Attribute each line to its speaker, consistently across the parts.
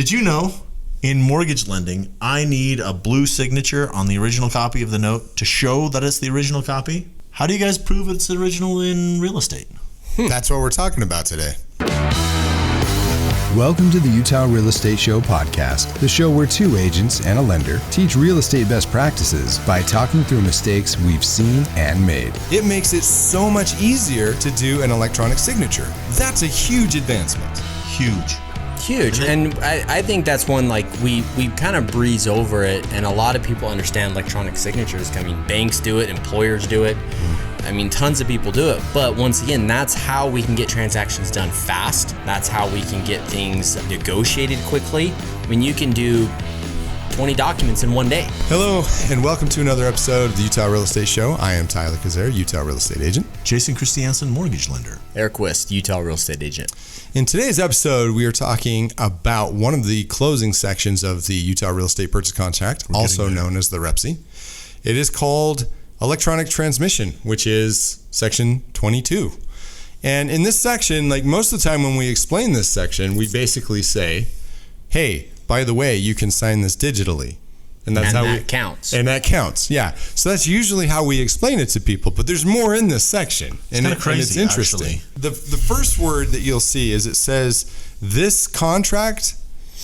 Speaker 1: Did you know in mortgage lending, I need a blue signature on the original copy of the note to show that it's the original copy? How do you guys prove it's the original in real estate?
Speaker 2: That's what we're talking about today.
Speaker 3: Welcome to the Utah Real Estate Show podcast, the show where two agents and a lender teach real estate best practices by talking through mistakes we've seen and made.
Speaker 2: It makes it so much easier to do an electronic signature. That's a huge advancement.
Speaker 1: Huge.
Speaker 4: And I think that's one, like, we kind of breeze over it, and a lot of people understand electronic signatures. I mean, banks do it, employers do it. I mean, tons of people do it. But once again, that's how we can get transactions done fast. That's how we can get things negotiated quickly. I mean, you can do 20 documents in one day.
Speaker 2: Hello, and welcome to another episode of the Utah Real Estate Show. I am Tyler Kazare, Utah Real Estate Agent.
Speaker 1: Jason Christiansen, mortgage lender.
Speaker 4: Aric West, Utah Real Estate Agent.
Speaker 2: In today's episode, we are talking about one of the closing sections of the Utah Real Estate Purchase Contract, also known as the REPC. It is called Electronic Transmission, which is Section 22. And in this section, like most of the time when we explain this section, we basically say, hey, by the way, you can sign this digitally. And that's how
Speaker 4: that counts.
Speaker 2: And that counts, yeah. So that's usually how we explain it to people, but there's more in this section.
Speaker 1: It's kind of crazy,
Speaker 2: it's interesting.
Speaker 1: actually.
Speaker 2: The first word that you'll see is it says, this contract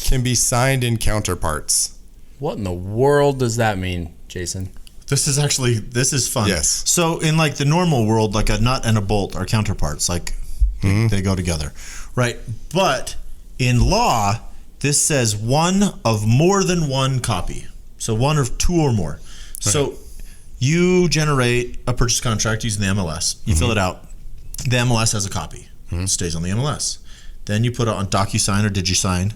Speaker 2: can be signed in counterparts.
Speaker 4: What in the world does that mean, Jason?
Speaker 1: This is fun.
Speaker 2: Yes.
Speaker 1: So in like the normal world, like a nut and a bolt are counterparts, like they go together, right? But in law, this says one of more than one copy. So one or two or more. Right. So you generate a purchase contract using the MLS. You fill it out. The MLS has a copy. It stays on the MLS. Then you put it on DocuSign or DigiSign,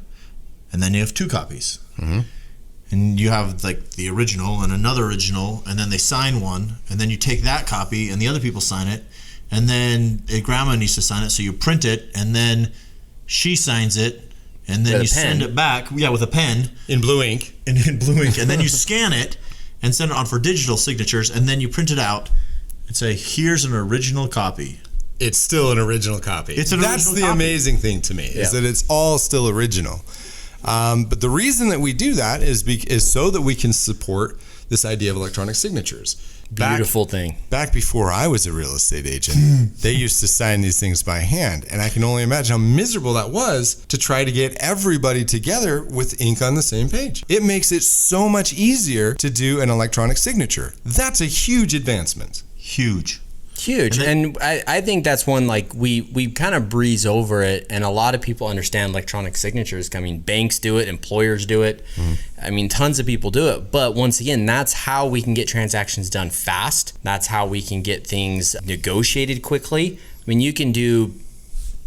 Speaker 1: and then you have two copies. And you have like the original and another original, and then they sign one, and then you take that copy and the other people sign it, and then grandma needs to sign it, so you print it, and then she signs it, and then you send it back, with a pen.
Speaker 2: In blue ink.
Speaker 1: In blue ink. And then you scan it and send it on for digital signatures, and then you print it out and say, here's an original copy.
Speaker 2: It's still an original copy. That's the amazing thing to me, is that it's all still original. But the reason that we do that is so that we can support this idea of electronic signatures.
Speaker 4: Beautiful thing.
Speaker 2: Back before I was a real estate agent, they used to sign these things by hand. And I can only imagine how miserable that was to try to get everybody together with ink on the same page. It makes it so much easier to do an electronic signature. That's a huge advancement.
Speaker 1: Huge.
Speaker 4: And I think that's one, like, we kind of breeze over it, and a lot of people understand electronic signatures. I mean, banks do it, employers do it. I mean, tons of people do it. But once again, that's how we can get transactions done fast. That's how we can get things negotiated quickly. I mean, you can do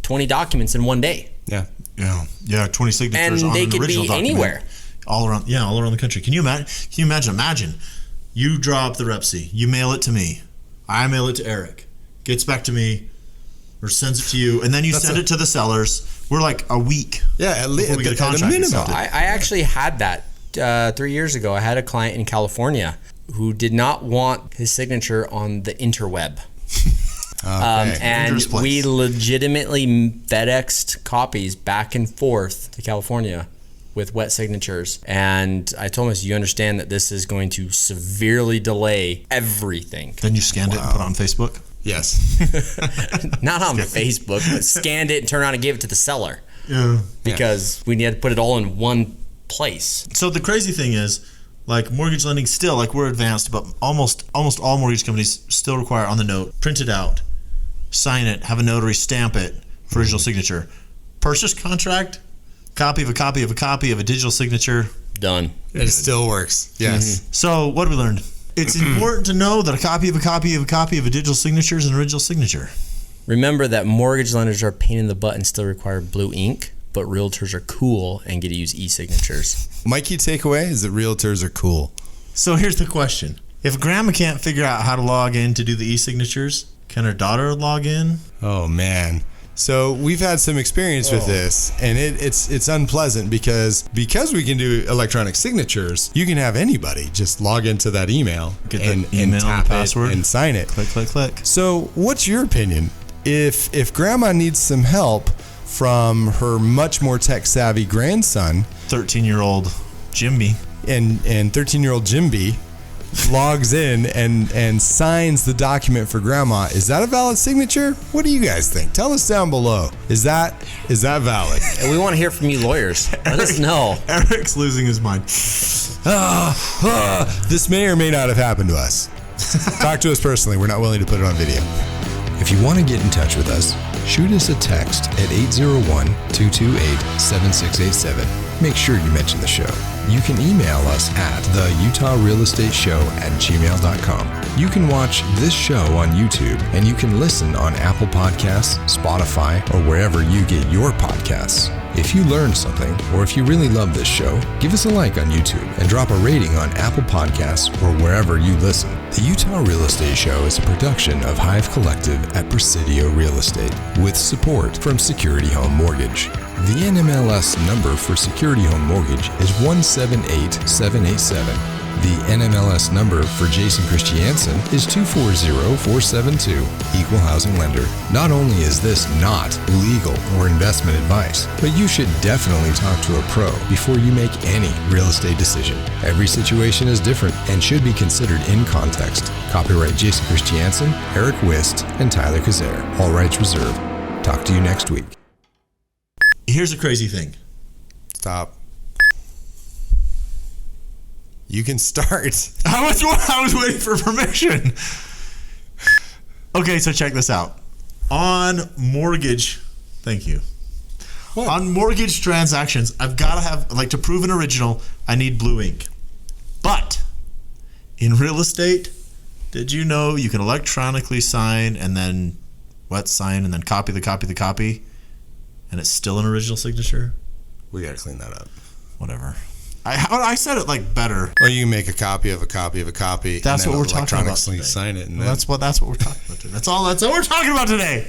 Speaker 4: 20 documents in one day.
Speaker 1: Yeah, 20 signatures
Speaker 4: and
Speaker 1: on
Speaker 4: they
Speaker 1: an
Speaker 4: could
Speaker 1: original
Speaker 4: be
Speaker 1: document.
Speaker 4: Anywhere.
Speaker 1: All around the country. Can you imagine? Imagine you draw up the REPC, you mail it to me. I mail it to Aric, gets back to me, or sends it to you, and then you send it to the sellers. We're like a week.
Speaker 2: Yeah, at least
Speaker 1: we get a contract.
Speaker 4: So I actually had that 3 years ago. I had a client in California who did not want his signature on the interweb. And we legitimately FedExed copies back and forth to California with wet signatures. And I told him, you understand that this is going to severely delay everything.
Speaker 1: Then you scanned it and put it on Facebook?
Speaker 2: Yes.
Speaker 4: Not on Facebook, but scanned it and turned around and gave it to the seller.
Speaker 1: Yeah.
Speaker 4: Because we had to put it all in one place.
Speaker 1: So the crazy thing is, like, mortgage lending still, like, we're advanced, but almost all mortgage companies still require on the note, print it out, sign it, have a notary stamp it for original signature. Purchase contract, copy of a copy of a copy of a digital signature.
Speaker 4: Done.
Speaker 2: It still works. Yes.
Speaker 1: So what have we learned? It's important to know that a copy of a copy of a copy of a digital signature is an original signature.
Speaker 4: Remember that mortgage lenders are a pain in the butt and still require blue ink, but realtors are cool and get to use e-signatures.
Speaker 2: My key takeaway is that realtors are cool.
Speaker 1: So here's the question. If grandma can't figure out how to log in to do the e-signatures, can her daughter log in?
Speaker 2: Oh, man. So we've had some experience with this, and it's unpleasant because we can do electronic signatures. You can have anybody just log into that email, and tap
Speaker 1: password
Speaker 2: and sign it.
Speaker 1: Click.
Speaker 2: So what's your opinion? If grandma needs some help from her much more tech-savvy grandson.
Speaker 1: 13-year-old Jimmy.
Speaker 2: And 13-year-old Jimby logs in and signs the document for Grandma. Is that a valid signature? What do you guys think? Tell us down below. Is that valid?
Speaker 4: And we want to hear from you lawyers. Let us know.
Speaker 1: Eric's losing his mind.
Speaker 2: This may or may not have happened to us. Talk to us personally. We're not willing to put it on video.
Speaker 3: If you want to get in touch with us, shoot us a text at 801-228-7687. Make sure you mention the show. You can email us at theutahrealestateshow@gmail.com. You can watch this show on YouTube, and you can listen on Apple Podcasts, Spotify, or wherever you get your podcasts. If you learned something, or if you really love this show, give us a like on YouTube and drop a rating on Apple Podcasts or wherever you listen. The Utah Real Estate Show is a production of Hive Collective at Presidio Real Estate, with support from Security Home Mortgage. The NMLS number for Security Home Mortgage is 178787. The NMLS number for Jason Christiansen is 240472, Equal Housing Lender. Not only is this not legal or investment advice, but you should definitely talk to a pro before you make any real estate decision. Every situation is different and should be considered in context. Copyright Jason Christiansen, Aric Wist, and Tyler Kazare. All rights reserved. Talk to you next week.
Speaker 1: Here's a crazy thing.
Speaker 2: Stop. You can start.
Speaker 1: I was waiting for permission. Okay, so check this out. On mortgage, thank you.
Speaker 2: What?
Speaker 1: On mortgage transactions, I've got to have, like, to prove an original, I need blue ink. But in real estate, did you know you can electronically sign and then wet sign and then copy the copy, and it's still an original signature?
Speaker 2: We gotta clean that up.
Speaker 1: Whatever. I said it like better.
Speaker 2: Or you can make a copy of a copy of a copy.
Speaker 1: That's
Speaker 2: and
Speaker 1: what
Speaker 2: then
Speaker 1: we're talking about
Speaker 2: electronically
Speaker 1: today.
Speaker 2: sign it. And
Speaker 1: Well, that's what we're talking about today. That's what we're talking about today.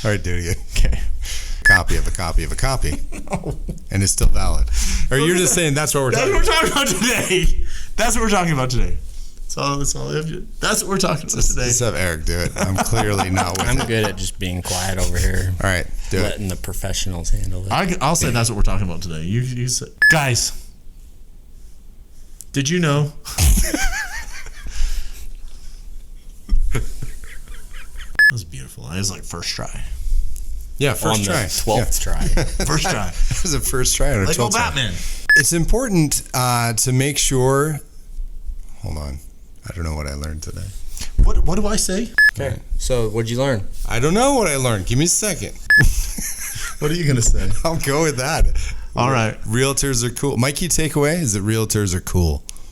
Speaker 2: All right, do it again.
Speaker 1: Okay.
Speaker 2: Copy of a copy of a copy.
Speaker 1: No.
Speaker 2: And it's still valid. Or you're just saying that's what we're
Speaker 1: That's
Speaker 2: talking
Speaker 1: what
Speaker 2: about.
Speaker 1: we're talking about today. That's what we're talking about today. That's all. That's what we're talking about today.
Speaker 2: Let's have Eric do it. I'm clearly not with
Speaker 4: I'm
Speaker 2: it.
Speaker 4: good at just being quiet over here.
Speaker 2: All right, do it.
Speaker 4: Letting the professionals handle it.
Speaker 1: I'll say that's what we're talking about today. You say, guys. Did you know? That was beautiful. It was like first try.
Speaker 2: Yeah, first
Speaker 4: On
Speaker 2: try.
Speaker 4: the 12th try.
Speaker 1: First try.
Speaker 2: It was a first try on a
Speaker 1: Like
Speaker 2: 12th
Speaker 1: go
Speaker 2: try.
Speaker 1: Batman.
Speaker 2: It's important to make sure. Hold on. I don't know what I learned today.
Speaker 1: What do I say?
Speaker 4: Okay. So, what'd you learn?
Speaker 2: I don't know what I learned. Give me a second.
Speaker 1: What are you gonna say?
Speaker 2: I'll go with that.
Speaker 1: All right.
Speaker 2: Realtors are cool. My key takeaway is that realtors are cool.